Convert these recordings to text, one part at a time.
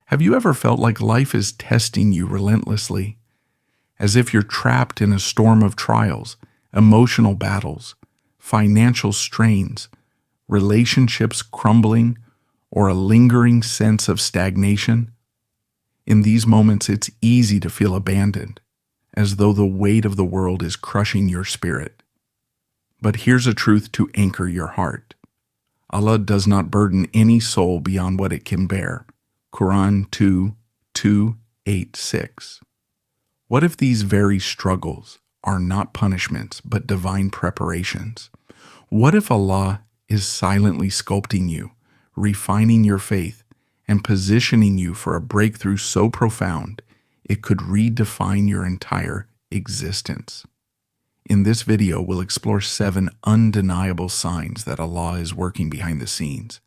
Have you ever felt like life is testing you relentlessly, as if you're trapped in a storm of trials, emotional battles, financial strains, relationships crumbling, or a lingering sense of stagnation? In these moments, it's easy to feel abandoned, as though the weight of the world is crushing your spirit. But here's a truth to anchor your heart. Allah does not burden any soul beyond what it can bear. Quran 2:286. What if these very struggles are not punishments but divine preparations? What if Allah is silently sculpting you, refining your faith, and positioning you for a breakthrough so profound it could redefine your entire existence? In this video, we'll explore 7 undeniable signs that Allah is working behind the scenes,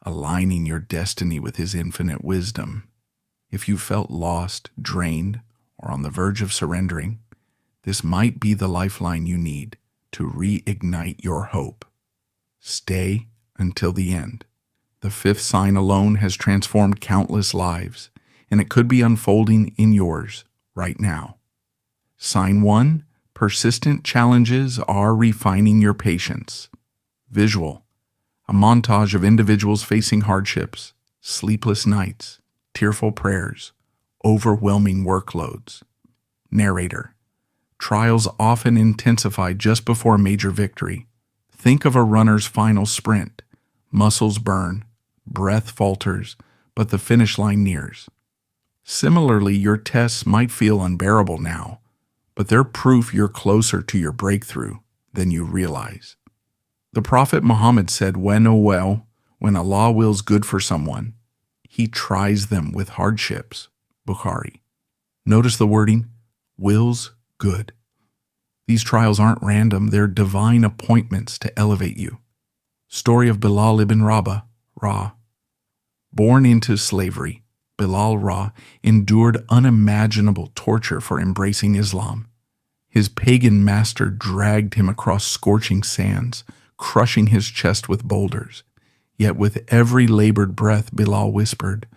aligning your destiny with His infinite wisdom. If you felt lost, drained, or on the verge of surrendering, this might be the lifeline you need to reignite your hope. Stay until the end. The 5th sign alone has transformed countless lives, and it could be unfolding in yours right now. Sign 1. Persistent challenges are refining your patience. Visual. A montage of individuals facing hardships, sleepless nights, tearful prayers, overwhelming workloads. Narrator. Trials often intensify just before a major victory. Think of a runner's final sprint. Muscles burn, breath falters, but the finish line nears. Similarly, your tests might feel unbearable now, but they're proof you're closer to your breakthrough than you realize. The Prophet Muhammad said, when Allah wills good for someone, He tries them with hardships. Bukhari. Notice the wording, wills good. These trials aren't random, they're divine appointments to elevate you. Story of Bilal ibn Rabah. Born into slavery, Bilal endured unimaginable torture for embracing Islam. His pagan master dragged him across scorching sands, crushing his chest with boulders. Yet with every labored breath, Bilal whispered,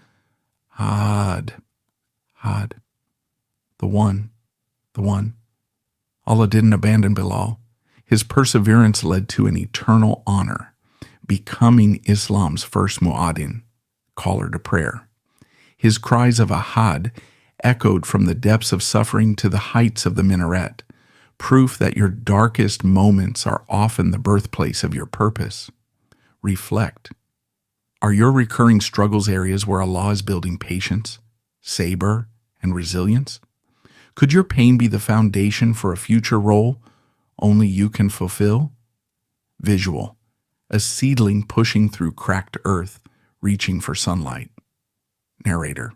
Had. The one. Allah didn't abandon Bilal. His perseverance led to an eternal honor, becoming Islam's first mu'adhin, caller to prayer. His cries of Ahad echoed from the depths of suffering to the heights of the minaret, proof that your darkest moments are often the birthplace of your purpose. Reflect. Are your recurring struggles areas where Allah is building patience, sabr, and resilience? Could your pain be the foundation for a future role only you can fulfill? Visual. A seedling pushing through cracked earth, reaching for sunlight. Narrator.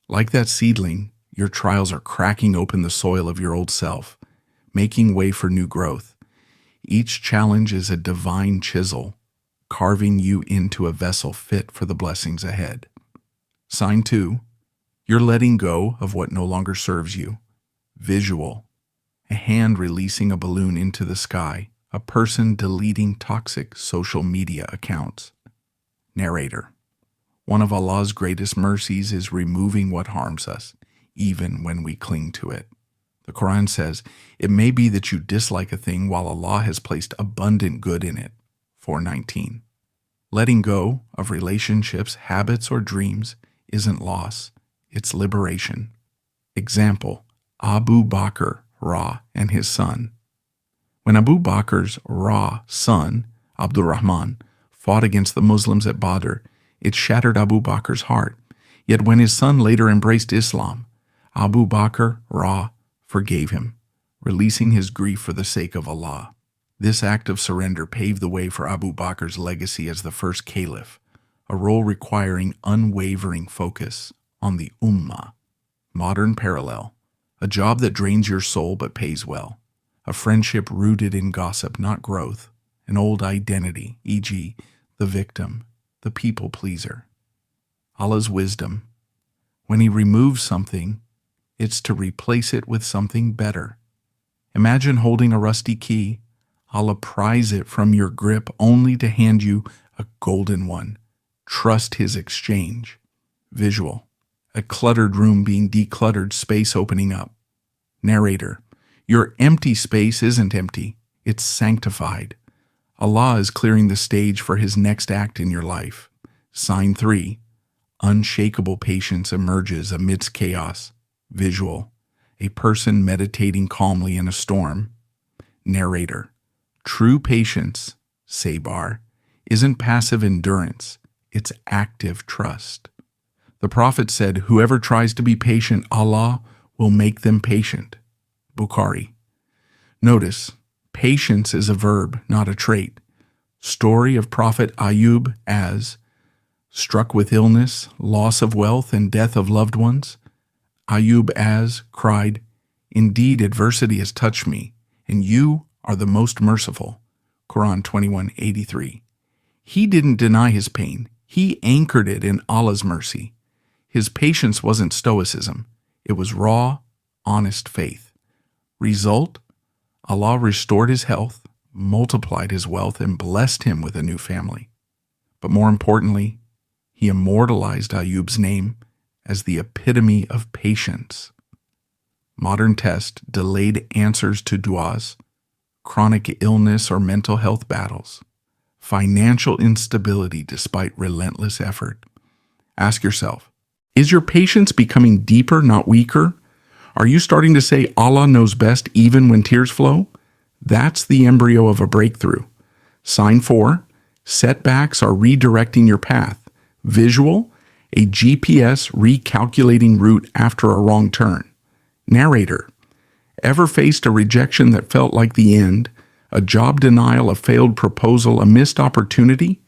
Like that seedling, your trials are cracking open the soil of your old self, making way for new growth. Each challenge is a divine chisel, carving you into a vessel fit for the blessings ahead. Sign 2. You're letting go of what no longer serves you. Visual. A hand releasing a balloon into the sky, a person deleting toxic social media accounts. Narrator. One of Allah's greatest mercies is removing what harms us, even when we cling to it. The Quran says, it may be that you dislike a thing while Allah has placed abundant good in it. 4:19. Letting go of relationships, habits, or dreams isn't loss, it's liberation. Example, Abu Bakr and his son. When Abu Bakr's son, Abdurrahman, fought against the Muslims at Badr, it shattered Abu Bakr's heart. Yet when his son later embraced Islam, Abu Bakr forgave him, releasing his grief for the sake of Allah. This act of surrender paved the way for Abu Bakr's legacy as the first caliph, a role requiring unwavering focus on the Ummah. Modern parallel, a job that drains your soul but pays well, a friendship rooted in gossip, not growth, an old identity, e.g., the victim, the people pleaser. Allah's wisdom. When He removes something, it's to replace it with something better. Imagine holding a rusty key. Allah pries it from your grip only to hand you a golden one. Trust His exchange. Visual. A cluttered room being decluttered, space opening up. Narrator. Your empty space isn't empty. It's sanctified. Allah is clearing the stage for His next act in your life. Sign 3. Unshakable patience emerges amidst chaos. Visual. A person meditating calmly in a storm. Narrator. True patience, sabr, isn't passive endurance. It's active trust. The Prophet said, whoever tries to be patient, Allah will make them patient. Bukhari. Notice, patience is a verb, not a trait. Story of Prophet Ayub as struck with illness, loss of wealth, and death of loved ones. Ayub as cried, indeed adversity has touched me, and you are the most merciful. Quran 21:83. He didn't deny his pain. He anchored it in Allah's mercy. His patience wasn't stoicism. It was raw, honest faith. Result? Allah restored his health, multiplied his wealth, and blessed him with a new family. But more importantly, He immortalized Ayub's name as the epitome of patience. Modern test, delayed answers to du'as, chronic illness or mental health battles, financial instability despite relentless effort. Ask yourself, is your patience becoming deeper, not weaker? Are you starting to say Allah knows best even when tears flow? That's the embryo of a breakthrough. Sign 4, setbacks are redirecting your path. Visual, a GPS recalculating route after a wrong turn. Narrator, ever faced a rejection that felt like the end, a job denial, a failed proposal, a missed opportunity?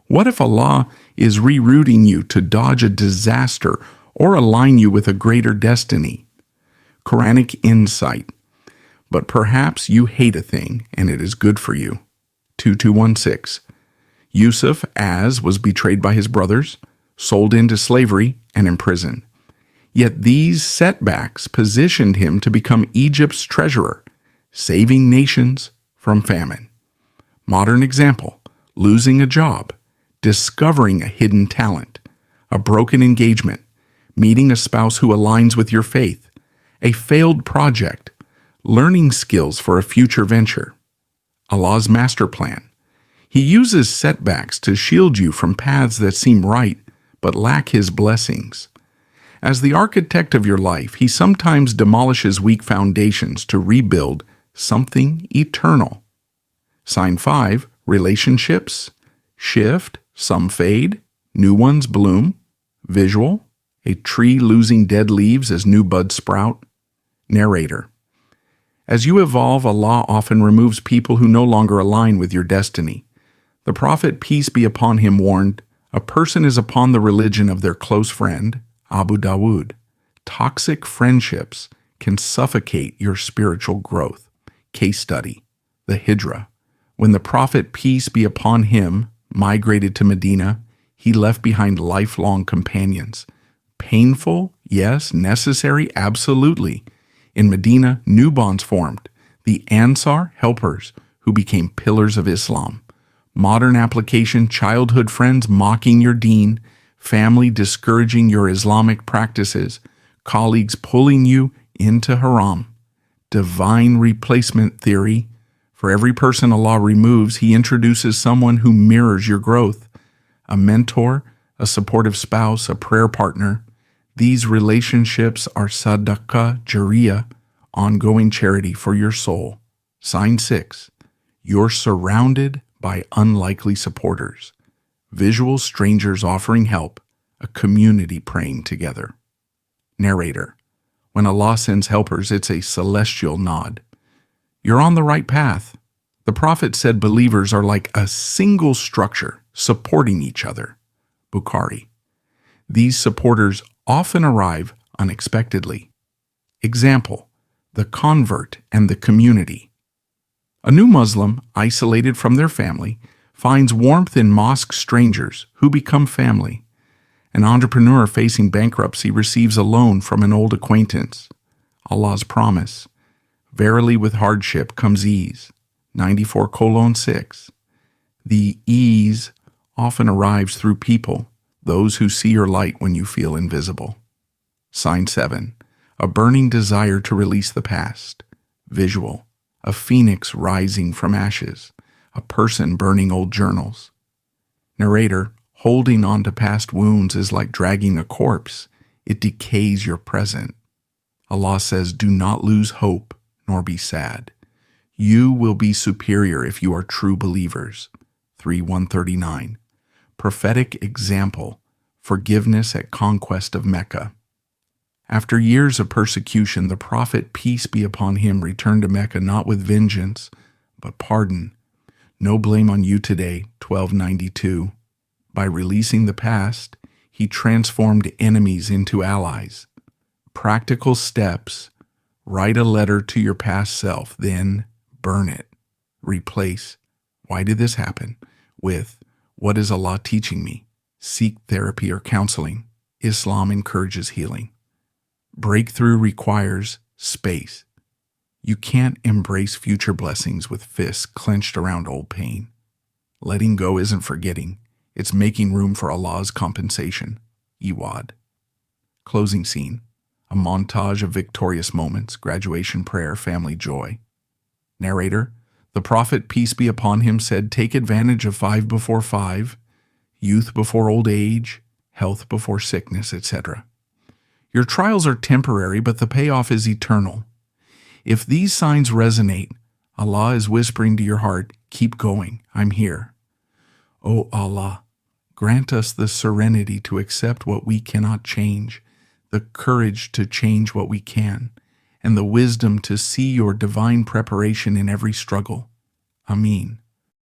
What if Allah is rerouting you to dodge a disaster or align you with a greater destiny? Quranic insight. But perhaps you hate a thing and it is good for you. 2216. Yusuf was betrayed by his brothers, sold into slavery, and imprisoned. Yet these setbacks positioned him to become Egypt's treasurer, saving nations from famine. Modern example, losing a job, discovering a hidden talent, a broken engagement, meeting a spouse who aligns with your faith, a failed project, learning skills for a future venture. Allah's master plan. He uses setbacks to shield you from paths that seem right but lack His blessings. As the architect of your life, He sometimes demolishes weak foundations to rebuild something eternal. Sign 5, relationships. Shift, some fade, new ones bloom. Visual, a tree losing dead leaves as new buds sprout. Narrator. As you evolve, Allah often removes people who no longer align with your destiny. The Prophet, peace be upon him, warned, a person is upon the religion of their close friend, Abu Dawood. Toxic friendships can suffocate your spiritual growth. Case study, the Hijrah. When the Prophet, peace be upon him, migrated to Medina, he left behind lifelong companions. Painful? Yes. Necessary? Absolutely. In Medina, new bonds formed. The Ansar, helpers, who became pillars of Islam. Modern application, childhood friends mocking your Deen, family discouraging your Islamic practices, colleagues pulling you into haram. Divine replacement theory. For every person Allah removes, He introduces someone who mirrors your growth. A mentor, a supportive spouse, a prayer partner. These relationships are sadaqah jariyah, ongoing charity for your soul. Sign 6. You're surrounded by unlikely supporters. Visual strangers offering help, a community praying together. Narrator. When Allah sends helpers, it's a celestial nod. You're on the right path. The Prophet said believers are like a single structure supporting each other. Bukhari. These supporters often arrive unexpectedly. Example, the convert and the community. A new Muslim, isolated from their family, finds warmth in mosque strangers who become family. An entrepreneur facing bankruptcy receives a loan from an old acquaintance. Allah's promise. Verily with hardship comes ease. 94:6. The ease often arrives through people, those who see your light when you feel invisible. Sign 7. A burning desire to release the past. Visual. A phoenix rising from ashes. A person burning old journals. Narrator. Holding on to past wounds is like dragging a corpse. It decays your present. Allah says, do not lose hope nor be sad. You will be superior if you are true believers. 3:139. Prophetic example. Forgiveness at conquest of Mecca. After years of persecution, the Prophet, peace be upon him, returned to Mecca not with vengeance, but pardon. No blame on you today, 1292. By releasing the past, he transformed enemies into allies. Practical steps. Write a letter to your past self, then burn it. Replace, why did this happen, with, what is Allah teaching me? Seek therapy or counseling. Islam encourages healing. Breakthrough requires space. You can't embrace future blessings with fists clenched around old pain. Letting go isn't forgetting. It's making room for Allah's compensation. Iwad. Closing scene. A montage of victorious moments, graduation prayer, family joy. Narrator. The Prophet, peace be upon him, said, take advantage of 5 before 5, youth before old age, health before sickness, etc. Your trials are temporary, but the payoff is eternal. If these signs resonate, Allah is whispering to your heart, keep going, I'm here. O Allah, grant us the serenity to accept what we cannot change, the courage to change what we can, and the wisdom to see your divine preparation in every struggle. Ameen.